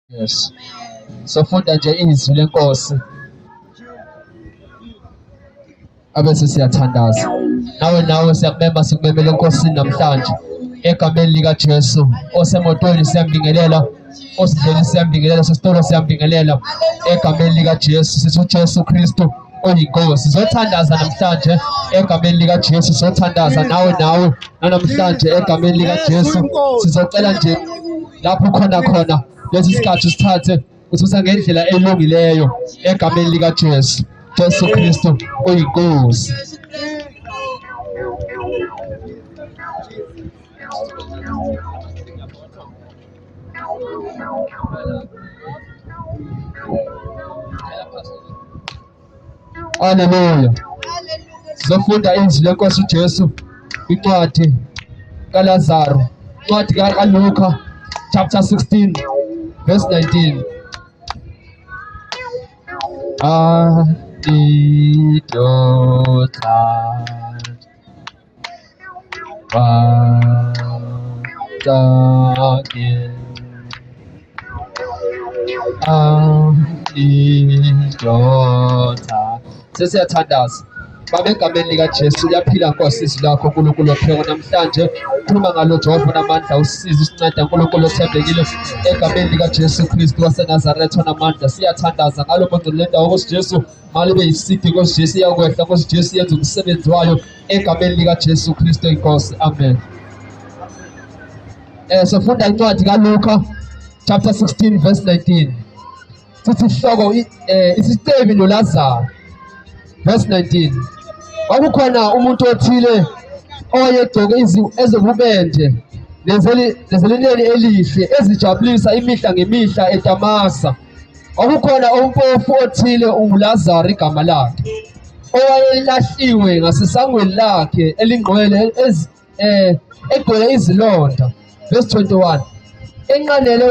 Yes. Sofunda nje izwi lenkosi abese siyathandaza. Nawe siyakubemba sikumemele enkosini namhlanje. Egameni lika Jesu. Osemotweni siyambingelela. Osidleni siyambingelela. Sesitolo siyambingelela. Egameni lika Jesu. Sithi uJesu Kristu oyinkosi. Sizothandaza namhlanje egameni lika Jesu. Sizothandaza nawe namhlanje egameni lika Jesu. Sizocela nje lapho khona lesi sikhathi sithathe ususa ngendlela elungileyo egameni lika Jesu. Jesu Kristu oyinkosi. Haleluya. Sizofunda izwi lenkosi uJesu incwadi kaLazaro, incwadi kaLuka chapter 16 verse 19. Sesiyathandaza Baba egameni lika Jesu. Uyaphila Nkosi izwi lakho uNkulunkulu wapheka namhlanje. Khuluma ngalo Jehova namandla, usize usinceda Nkulunkulu othembekile egameni lika Jesu Kristu waseNazaretha namandla. Siyathandaza ngalo bonke le ndawo Nkosi Jesu, malibe yisidi Nkosi Jesu iyakwehla Nkosi Jesu yenza umsebenzi wayo egameni lika Jesu Kristu inkosi. Amen. Sifunda incwadi kaLuka chapter 16 verse 19. Sithi ihloko isitebi noLazaro. Verse 19. Kwakukhona umuntu othile owayegcoke ezobubende nezelineni elihle ezijabulisa imihla ngemihla eDamasa. Kwakukhona umpofu othile uLazaro igama lakhe, owayelahliwe ngasesangweni lakhe elingcwele egcwele izilonda. Verse 21. Enqanele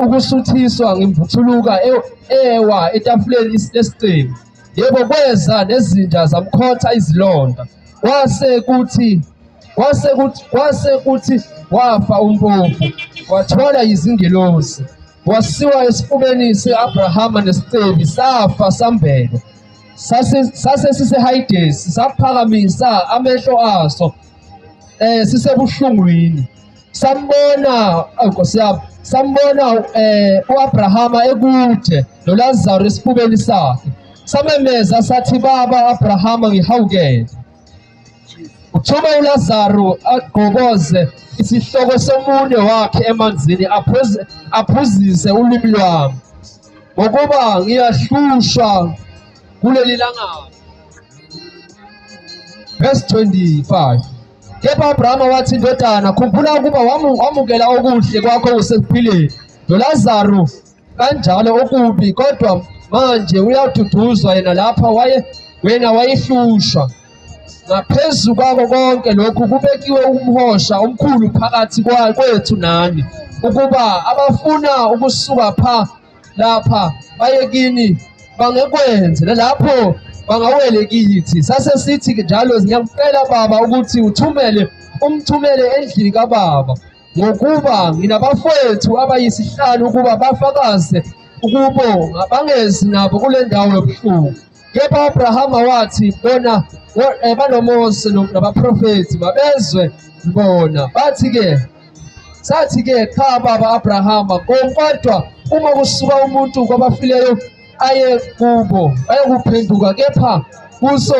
ukusuthiswa ngemvuthuluka ewa etafuleni lesicelo. Yebo kweza nezinja zamkhotha izilonda. Kwase kuthi wafa umpofu, wathola izingelosi, wasiwa esifubeni se-Abrahama nesicebi, safa sambele. Sase siseHadesi, saphakamisa amehlo aso sisebuhlungwini. Sambona u-Abrahama ekude noLazaro esifubeni sakhe. Samemeza sathi, Baba Abrahama, ngihawukele, uthuma uLazaro agqokoze isihloko somunwe wakhe emanzini aphuzise ulimi lwami, ngokuba ngiyahlushwa kuleli langabi. Verse 25. Kepha uAbrahama wathi, ndodana, khumbula ukuba wamukela okuhle kwakho usekuphileni, noLazaro kanjalo okubi, kodwa manje uyaduduzwa yena lapha wena wayehlushwa. Ngaphezu kwako konke lokhu kubekiwe umhosha omkhulu phakathi kwethu nani, ukuba abafuna ukusuka lapha baye kini bangekwenze, nalapho bangawele kithi. Sasesithi njalo, ngiyamcela Baba ukuthi umthumele endlini kaBaba, ngokuba nginabafowethu abayisihlanu ukuba bafakaze ukuba bangezi nabo kule ndawo yobuhlungu. Kepha uAbrahama wathi, bona banoMose nabaprofethi babezwe bona. Sathi-ke, cha baba Abrahama, kodwa uma kusuka umuntu kwabafileyo aye kuphenduka, kepha kuso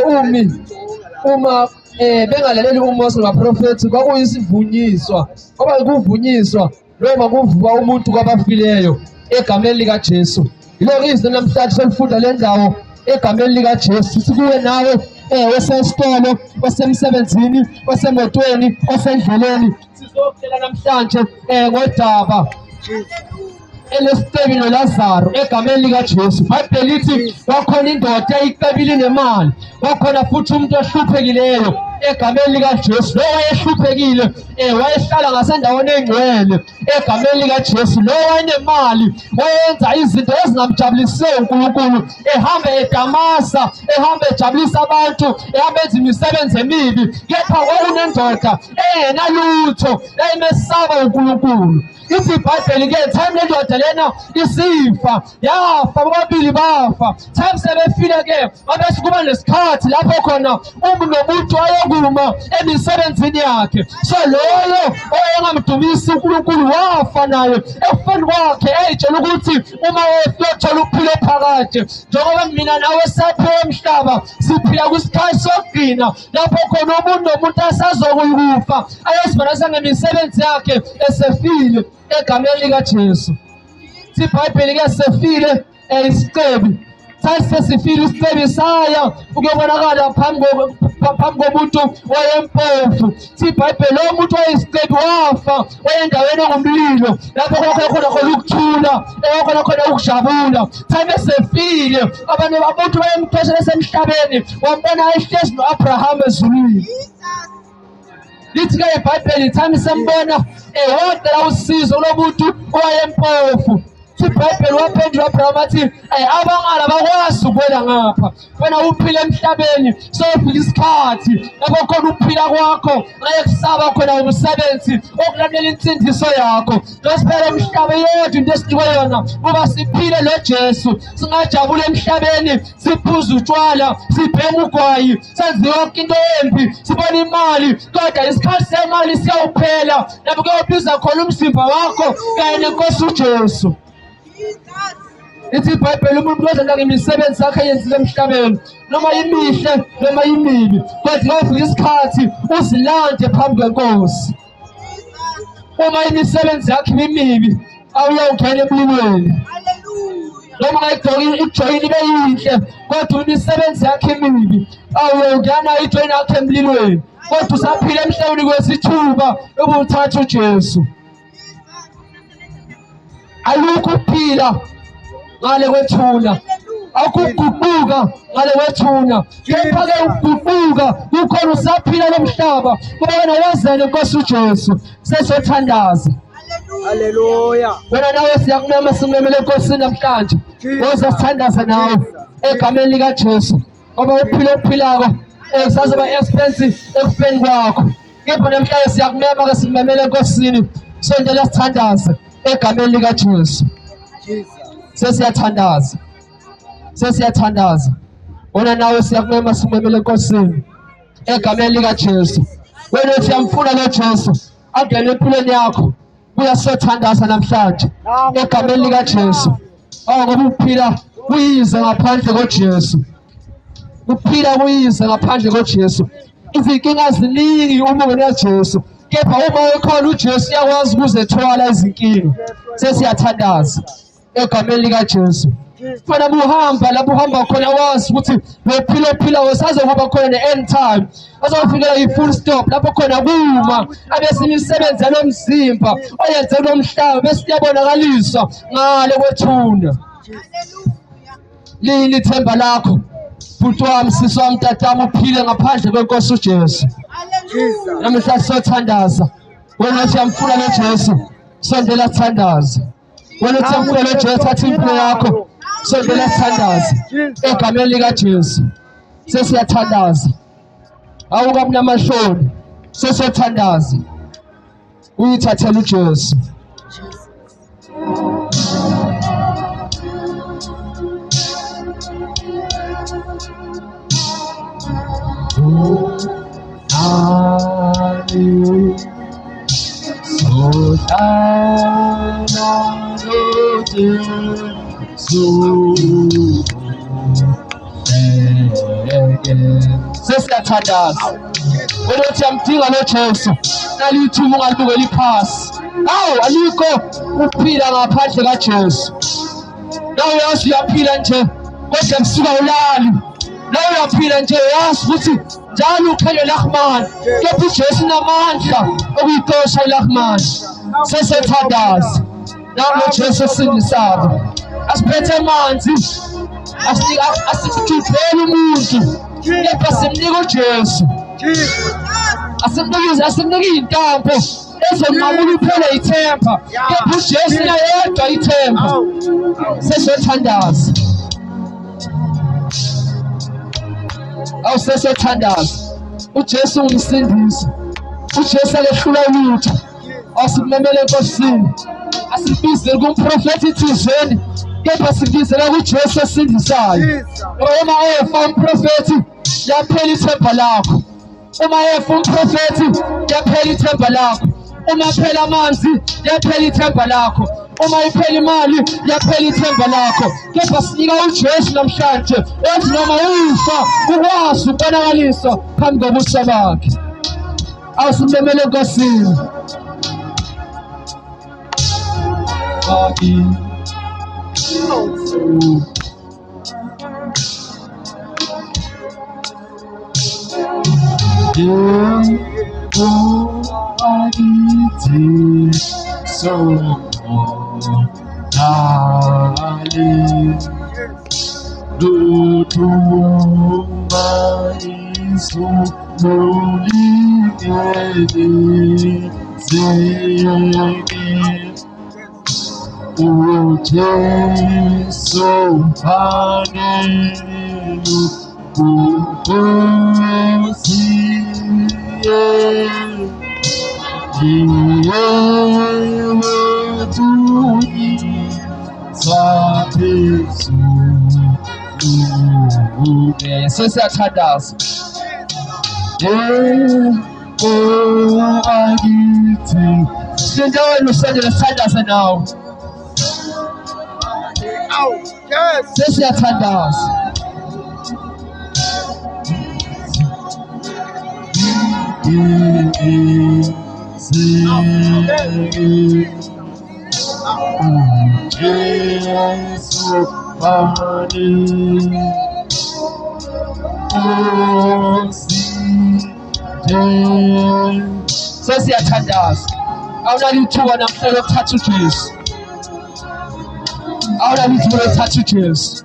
uma bengalaleli uMose nabaprofethi kwakuyisivunyiswa, kuvunyiswa noma kuvuka umuntu kwabafileyo egameni lika Jesu. Yilokho izwi namhlanje selifunda le ndawo egameni lika Jesu. Sikuwe nawe osesitolo, osemsebenzini, osemotweni, osendleleni. Sizokutshela namhlanje ngodaba elesitebi noLazaro egameni lika Jesu. iBhayibheli lithi kwakhona indoda eyicebile nemali, kwakhona futhi umuntu ohluphekileyo egameni lika Jesu. Lo wayehluphekile wayehlala ngasendaweni engcwele egameni lika Jesu. Lo wayenemali, wayenza izinto ezingamjabulisiyo uNkulunkulu, ehamba eDamasa, ehamba ejabulisa abantu, ehamba enza imisebenzi emibi. Kepha kwakunendoda engenalutho, eyayimesaba uNkulunkulu. Ithi iBhayibheli ke time lendoda lena isifa yafa bobabili bafa. Time sebefile ke mabese kuba nesikhathi lapho khona nomuntu wayekuma emisebenzini yakhe. So loyo oyengamdumisi uNkulunkulu wafa naye ekufeni kwakhe eyitshela ukuthi uma uyothola ukuphila phakathi njengoba mina nawe saphiwe emhlaba siphila kwisikhathi sokugcina lapho khona nomuntu asazokuyikufa ayosibona sangemisebenzi yakhe esefile egameni likaJesu. iBhayibheli ke sefile isicebi sasifile isicebi saya ukuyobonakala phambi komuntu wayempofu. iBhayibheli lo muntu wayisicebi wafa wayendaweni engumlilo lapho khona ukuthula khona ukujabula. Time esefile abantu bayemphosela esemhlabeni wambona ayihlezi noAbraham ezulwini. Lithi ke iBhayibheli time sembona wodela usizo lomuntu owayempofu. iBhayibheli waphendula uAbraham athi abangala bakwazi ukwela ngapha wena uphila emhlabeni sofika isikhathi lapho khona ukuphila kwakho ngeke kusaba khona umsebenzi okulandela insindiso yakho. Ngesiphela emhlabeni yodwa into esinikwe yona kuba siphile noJesu singajabula emhlabeni siphuza utshwala sibhema ugwayi senze yonke into embi sibona imali kodwa isikhathi semali siyawuphela lapho kuyobiza khona umzimba wakho kanye nenkosi uJesu. Ithi iBhayibheli umuntu ozenza ngemisebenzi yakhe eyenzile emhlabeni noma imihle noma imibi kodwa ngofika isikhathi uzilande phambi kwenkosi. Uma imisebenzi yakhe imibi awuyongena emlilweni. Noma ijoyini ibe yinhle kodwa imisebenzi yakhe imibi awuyongena ijoyini yakhe emlilweni kodwa usaphila emhlabeni kwesithuba ubuthatha uJesu. Alukho ukuphila ngale kwethuna akuguquka ngale kwethuna kepha ke ukuguquka kukhona usaphila lomhlaba kuba wena wazana inkosi uJesu sesothandaza. Haleluya. Wena nawe siyakumema simemele enkosini namhlanje woza sithandaza nawe egameni likaJesu ngoba uphilayo sazoba expensive ekufeni kwakho. Kepha namhlanje siyakumema ke simemele enkosini sondela sithandaze egameni likaJesu. Sesiyathandaza wena nawe siyakumema simemele enkosini egameni likaJesu. Wena siyamfuna lo Jesu angene empilweni yakho uyasothandaza namhlanje egameni likaJesu. Ngoba ukuphila kuyize ngaphandle koJesu. Ukuphila kuyize ngaphandle koJesu. Izinkinga ziningi uma uneJesu kepha uma ekhona uJesu uyakwazi ukuzethwala izinkinga. Sesiyathandaza egameni likaJesu. Fana buhamba lapho uhamba khona wazi ukuthi lophila wasazokuba khona ne-end time azofikela i-full stop lapho khona kuma abese imisebenzi yalomzimba oyenze nomhlaba bese iyabonakaliswa ngale kwethuna. Lini ithemba lakho futhi wami sisi wami tatami uphile ngaphandle kwenkosi uJesu. Namhla siyothandaza wena siyamfuna noJesu sondela sithandaza. Wena siyamfuna noJesu athi impilo yakho sondela sithandaza egameni likaJesu. Sesiyathandaza awukamnamashoni sesiyathandaza uyithathela uJesu. Sesiyathandaza wena uthi yamdinga noJesu nalithuba ungalibukeli phasi. Alikho ukuphila ngaphandle kaJesu. Nawe yazi uyaphila nje kodwa kusuka ulali. Nawe uyaphila nje yazi ukuthi njalo ukhanya lahmani kepha uJesu namandla okuyixosha ilahmani. Sesiyathandaza nawe uJesu sindisaba asiphethe amanzi asikujuphele umuntu kepha simnika uJesu. Asimnika iy'ntambo ezonqabula uphele ithemba kepha uJesu yedwa ithemba. Sesiyathandaza sesiyathandaza uJesu ungumsindisi. uJesu akehlula lutho Asimemele enkosini. Asibizele kumprofethi thizeni. Kepha sibizela kuJesu osindisayo. Uma efa umprofethi yaphela ithemba lakho. Uma efa umprofethi yaphela ithemba lakho. Uma phela amanzi yaphela ithemba lakho. Uma iphela imali yaphela ithemba lakho. Kepha sinika uJesu namhlanje ethi noma ufa ukwazi ukubonakaliswa phambi kobuso bakhe. Asimemele enkosini. Sesiyathandaza. Sindaweni usendele sithandaze nawe. Sesiyathandaza. Sesiyathandaza. Awunalithuba namhlanje ukuthatha uJesu. Awunalithuba lokuthatha uJesu.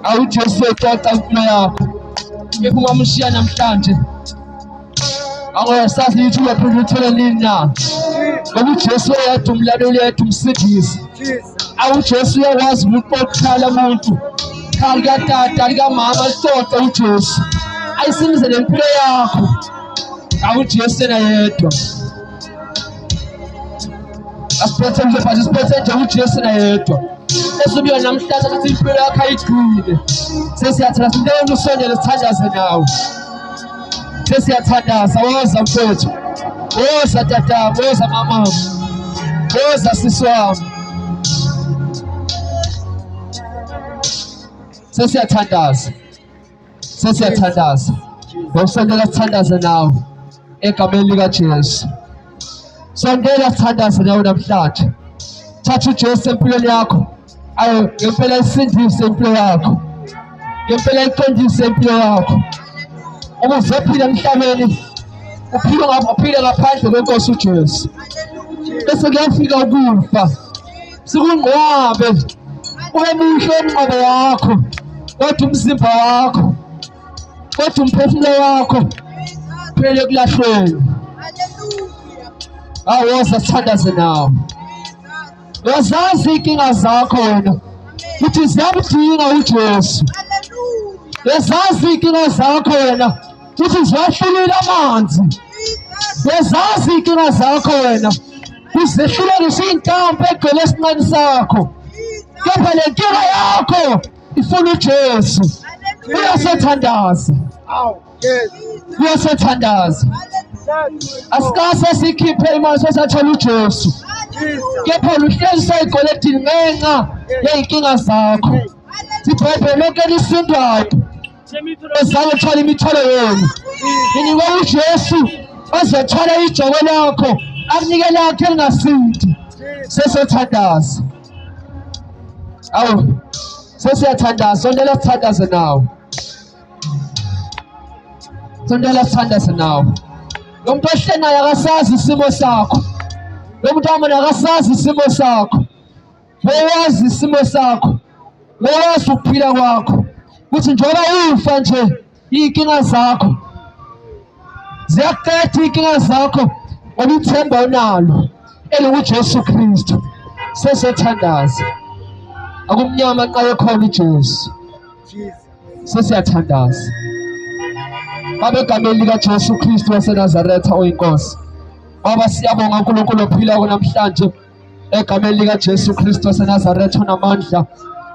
AwuJesu eqoqa impilo yakho. Kepha ungamshiya namhlanje. Angasazi ithuba phela uthole nini na. Ngoba uJesu uyedwa umlaleli yedwa umsindisi. AwuJesu uyakwazi ukukhala umuntu. Khala katata likamama lisoqe uJesu. Ayisimize lempilo yakho. AwuJesu yena yedwa. Asiphethe nje phansi siphethe nje uJesu yena yedwa. Esubiya namhlanje ukuthi impilo yakho ayigcine. Sesiyathandaza sindaweni usondele sithandaze nawe. Sesiyathandaza woza mfowethu. Woza tata, woza mama. Woza sisi wami. Sesiyathandaza. Sesiyathandaza. Ngosondela sithandaze nawe egameni likaJesu. Sondela sithandaze nawe namhlanje. Thatha uJesu empilweni yakho. Ayo ngempela isindise impilo yakho. Ngempela iqondise impilo yakho. Uma uzophila emhlabeni uphile ngaphandle kwenkosi uJesu. Bese kuyafika ukufa. Sikungqwabe. Ube muhle ingqondo yakho. Kodwa umzimba wakho. Kodwa umphefumulo wakho. Phele kulahlweni. Awoza sithandaze nawe. Wazazi inkinga zakho wena. Ukuthi ziyamdinga uJesu. Wazazi inkinga zakho wena. Ukuthi ziwahlulile amanzi. Wazazi inkinga zakho wena. Uzehlulelisa intambo egcwele esinqeni sakho. Kepha le nkinga yakho ifuna uJesu. Uyasithandaza. Uyasithandaza. Asikase sikhiphe imali sesathola uJesu. Kepha uhlezi sayigolidini ngenxa yey'nkinga zakho. Sibhebhe lonke lisindwayo ezalothola imithwalo yenu. Inikwe uJesu ozothwala ijoko lakho akunike lakho elingasindi. Sesiyathandaza. Awu sesiyathandaza. Sondela sithandaze nawe. Sondela sithandaze nawe. Lo muntu ohlenayo akasazi isimo sakho. Lo muntu wami akasazi isimo sakho. Wewazi isimo sakho. Wewazi ukuphila kwakho. Kuthi njengoba ufa nje iy'nkinga zakho ziyaqeda iy'nkinga zakho ngoba ithemba unalo elinguJesu Kristu. Sesiyathandaza. Akumnyama xa ekhona uJesu. Sesiyathandaza. Babe egameni likaJesu Kristu waseNazaretha oyinkosi. Baba siyabonga uNkulunkulu ophilayo namhlanje egameni likaJesu Kristu waseNazaretha onamandla.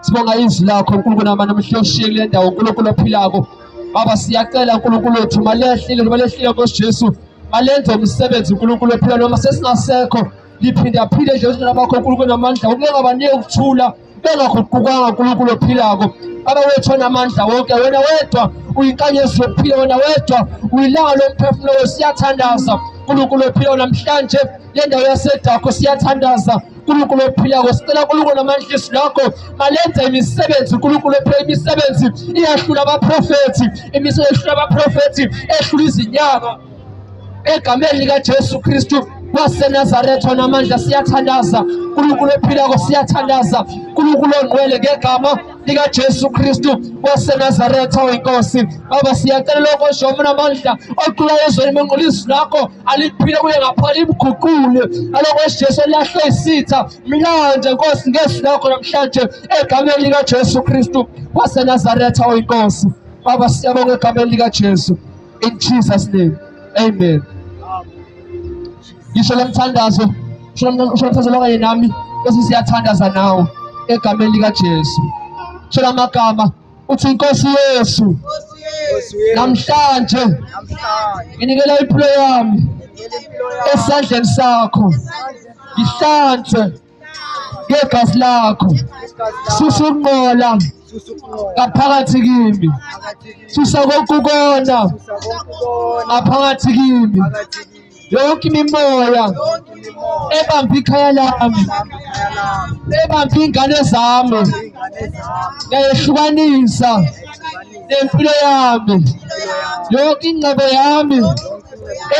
Sibonga izwi lakho uNkulunkulu namhlanje ushiye kule ndawo uNkulunkulu ophilayo. Baba siyacela uNkulunkulu wethu malehlile Nkosi Jesu, malenze umsebenzi uNkulunkulu ophilayo noma sesingasekho liphindaphinde nje usina bakho uNkulunkulu namandla ukungabanike ukuthula bengaguqukanga uNkulunkulu ophilayo. Baba wethu onamandla wonke, wena wedwa uyinkanyezi yokuphila, wena wedwa uyilanga lomphefumulo. Siyathandaza uNkulunkulu ophilayo namhlanje le ndawo yaseDakho, siyathandaza uNkulunkulu ophilayo. Sicela uNkulunkulu namandla izwi lakho malenze imisebenzi uNkulunkulu ophilayo, imisebenzi iyahlula abaprofethi, imisebenzi iyahlula abaprofethi, ehlula izinyanga egameni likaJesu Kristu waseNazaretha onamandla. Siyathandaza uNkulunkulu ophilayo, siyathandaza uNkulunkulu ongcwele ngegama likaJesu Kristu waseNazaretha oyinkosi. Baba siyacela lokho Nkosi namandla oqhula ezweni mengqolisi lakho aliphile kuye ngapha limguqule alokho Jesu lahle isitha mlanje Nkosi ngezwi lakho namhlanje egameni likaJesu Kristu waseNazaretha oyinkosi. Baba siyabonga egameni likaJesu, in Jesus name, amen. Ngisho lomthandazo, ngisho lomthandazo lokanye nami bese siyathandaza nawe egameni likaJesu. Ngisho amagama uthi inkosi Yesu namhlanje nginikela impilo yami esandleni sakho, ngihlanze ngegazi lakho, susa ukunqola ngaphakathi kimi, susa konke ukona ngaphakathi kimi, yonke imimoya ebambe ikhaya lami, ebambe ingane zami, ngayehlukanisa nempilo yami, yonke ingcebo yami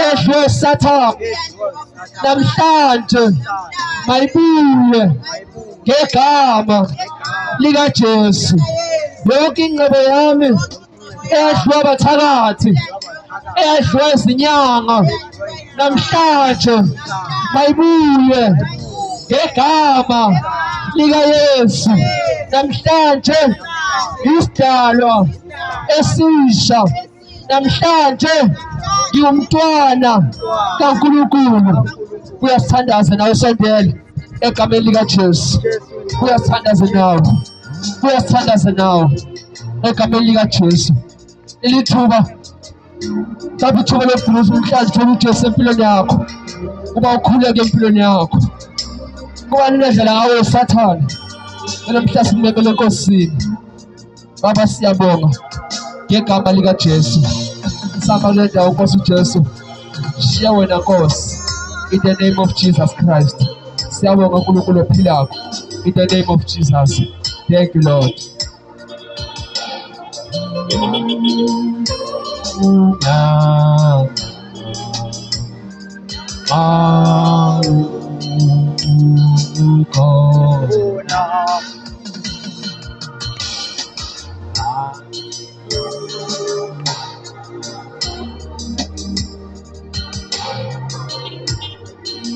edliwe uSathane namhlanje mayibuye ngegama likaJesu. Yonke ingcebo yami edliwe abathakathi, edliwe izinyanga namhlanje mayibuye ngegama likaYesu. Namhlanje isidalwa esisha, namhlanje ngiyumntwana kaNkulunkulu. Uyasithandaza nawe sondela egameni likaJesu, uyasithandaza nawe, uyasithandaza nawe egameni likaJesu. Ilithuba mhlawumbe ithuba lokuvuza umhlanje uthola uJesu empilweni yakho, kuba ukhuleke empilweni yakho, kuba ninedlela ngawe uSathane namhla simemele enkosini. Baba siyabonga ngegama likaJesu, sihamba kule ndawo Nkosi uJesu, shiya wena Nkosi, in the name of Jesus Christ. Siyabonga uNkulunkulu ophilayo, in the name of Jesus. Thank you Lord.